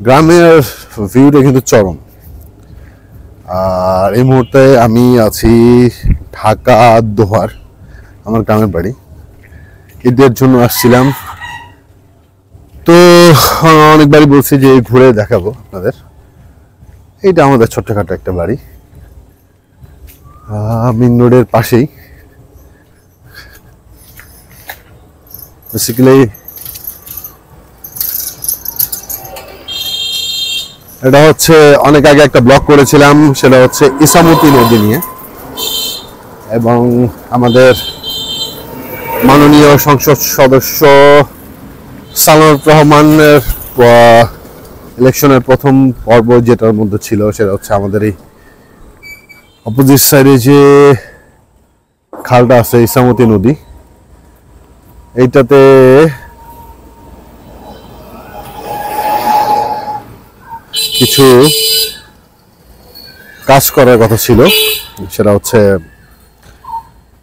গ্রামের ভিউটা কিন্তু চরম। আর এই মুহূর্তে আমি আছি ঢাকা দোহার, আমার গ্রামের বাড়ি। ঈদের জন্য আসছিলাম, তো অনেকবারই বলছি যে ঘুরে দেখাবো আপনাদের। এইটা আমাদের ছোট্টখাটো একটা বাড়ি, মেইন রোডের পাশেই। বেসিক্যালি এটা হচ্ছে অনেক আগে একটা ব্লগ করেছিলাম, সেটা হচ্ছে ইসামতি নদী নিয়ে, এবং আমাদের মাননীয় সংসদ সদস্য সালাউর রহমানের ইলেকশনের প্রথম পর্ব যেটার মধ্যে ছিল, সেটা হচ্ছে আমাদের এই অপোজিট সাইডে যে খালটা আছে ইসামতি নদী, এইটাতে কিছু কাজ করার কথা ছিল। সেটা হচ্ছে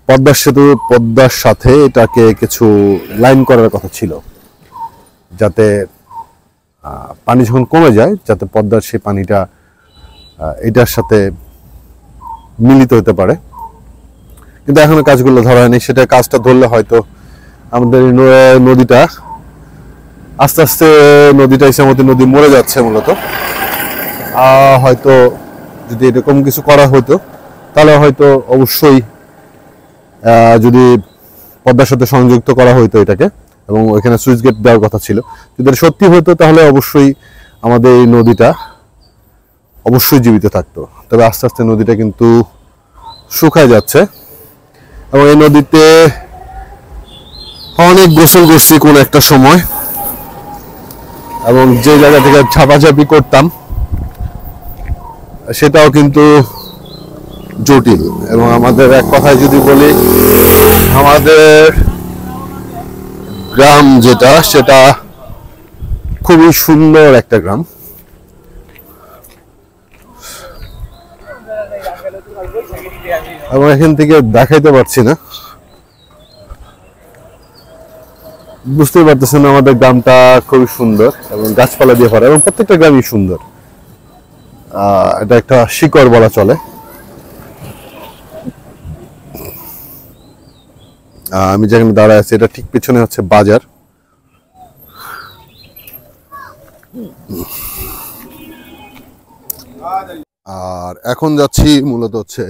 পদ্মার সাথে এটাকে কিছু লাইন করার কথা ছিল, যাতে পানি যখন কমে যায় যাতে পদ্মার সেই পানিটা এটার সাথে মিলিত হতে পারে। কিন্তু এখনো কাজগুলো ধরা হয়নি। সেটা কাজটা ধরলে হয়তো আমাদের নদীটা আস্তে আস্তে ইসামতি নদী মরে যাচ্ছে মূলত। হয়তো যদি এরকম কিছু করা হতো তাহলে হয়তো অবশ্যই যদি পদ্মার সাথে সংযুক্ত করা হতো এটাকে, এবং ওইখানে সুইচ গেট দেওয়ার কথা ছিল। যদি সত্যি হতো তাহলে অবশ্যই আমাদের এই নদীটা অবশ্যই জীবিত থাকতো। তবে আস্তে আস্তে নদীটা কিন্তু শুকায় যাচ্ছে, এবং এই নদীতে অনেক গোসল করছি কোন একটা সময়, এবং যে জায়গা থেকে ঝাপাঝাপি করতাম সেটাও কিন্তু জটিল। এবং আমাদের এক কথায় যদি বলি, আমাদের গ্রাম যেটা সেটা খুবই সুন্দর একটা গ্রাম। এবং এখান থেকে দেখাইতে পারছি না, বুঝতেই পারতেছেন আমাদের গ্রামটা খুবই সুন্দর এবং গাছপালা দিয়ে ভরা, এবং প্রত্যেকটা গ্রামই সুন্দর। এটা একটা শিকড় বলা চলে। আমি যেখানে দাঁড়ায় আছি এটা ঠিক পিছনে হচ্ছে বাজার। আর এখন যাচ্ছি মূলত হচ্ছে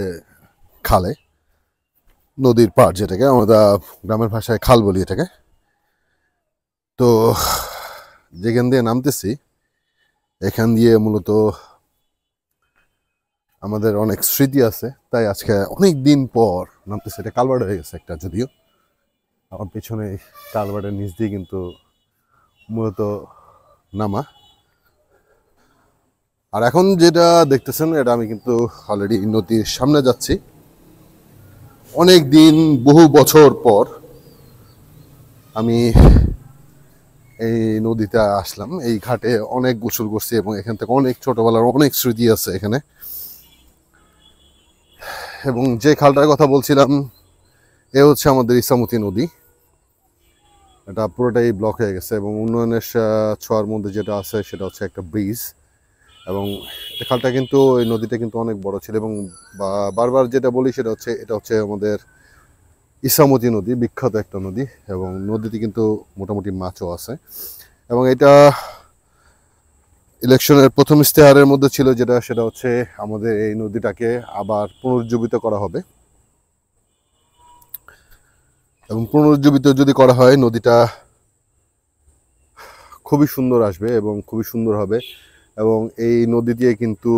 খালে, নদীর পাড়, যেটাকে আমরা গ্রামের ভাষায় খাল বলি এটাকে। তো যেখান দিয়ে নামতেছি এখান দিয়ে মূলত আমাদের অনেক স্মৃতি আছে, তাই আজকে অনেক দিন পর নামতেছি। এটা কালভার্ট হয়ে গেছে একটা, যদিও আমার পিছনে কালভার্টের নিচ দিয়ে কিন্তু মূলত নামা। আর এখন যেটা দেখতেছেন এটা আমি কিন্তু অলরেডি নদীর সামনে যাচ্ছি। অনেক দিন, বহু বছর পর আমি এই নদীতে আসলাম। এই ঘাটে অনেক গোসল করছি এবং এখান থেকে অনেক ছোটবেলার অনেক স্মৃতি আছে এখানে। এবং যে খালটার কথা বলছিলাম এ হচ্ছে আমাদের ইসামতি নদী। এটা পুরোটাই ব্লক হয়ে গেছে, এবং উন্নয়নের ছোঁয়ার মধ্যে যেটা আছে সেটা হচ্ছে একটা ব্রিজ। এবং খালটা কিন্তু, এই নদীটা কিন্তু অনেক বড় ছিল, এবং বারবার যেটা বলি সেটা হচ্ছে এটা হচ্ছে আমাদের ইসামতি নদী, বিখ্যাত একটা নদী। এবং নদীতে কিন্তু মোটামুটি মাছও আছে। এবং এটা ইলেকশনের প্রথম ইশতেহারের মধ্যে ছিল, সেটা হচ্ছে আমাদের এই নদীটাকে আবার পুনরুজ্জীবিত করা হবে। এবং পুনরুজ্জীবিত যদি করা হয় নদীটা খুবই সুন্দর আসবে এবং খুবই সুন্দর হবে। এবং এই নদী দিয়ে কিন্তু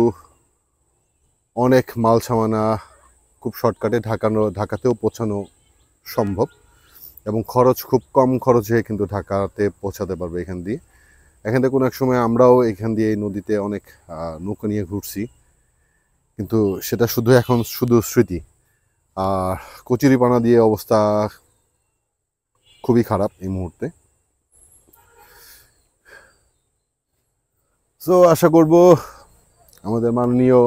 অনেক মাল সামানা খুব শর্টকাটে ঢাকাতেও পৌঁছানো সম্ভব, এবং খুব কম খরচে কিন্তু ঢাকাতে পৌঁছাতে পারবে এখান থেকে কোনো এক সময় আমরাও এখান দিয়ে এই নদীতে অনেক নৌকা নিয়ে ঘুরছি, কিন্তু সেটা এখন শুধু স্মৃতি। আর কচুরিপানা দিয়ে অবস্থা খুবই খারাপ এই মুহূর্তে। সো আশা করব আমাদের মাননীয়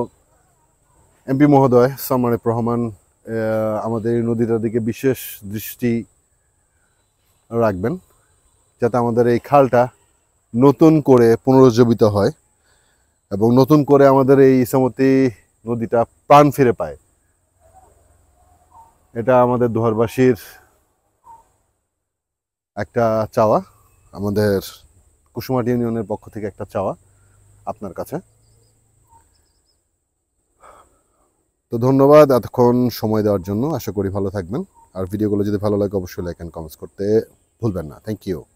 এমপি মহোদয় সালাউর রহমান আমাদের এই নদীটার দিকে বিশেষ দৃষ্টি রাখবেন, যাতে আমাদের এই খালটা নতুন করে পুনরুজ্জীবিত হয় এবং নতুন করে আমাদের এই ইছামতি নদীটা প্রাণ ফিরে পায়। এটা আমাদের দোহারবাসীর একটা চাওয়া, আমাদের কুসুমাটি ইউনিয়নের পক্ষ থেকে একটা চাওয়া আপনার কাছে। তো ধন্যবাদ এতক্ষণ সময় দেওয়ার জন্য। আশা করি ভালো থাকবেন। আর ভিডিওগুলো যদি ভালো লাগে অবশ্যই লাইক অ্যান্ড কমেন্টস করতে ভুলবেন না। Thank you.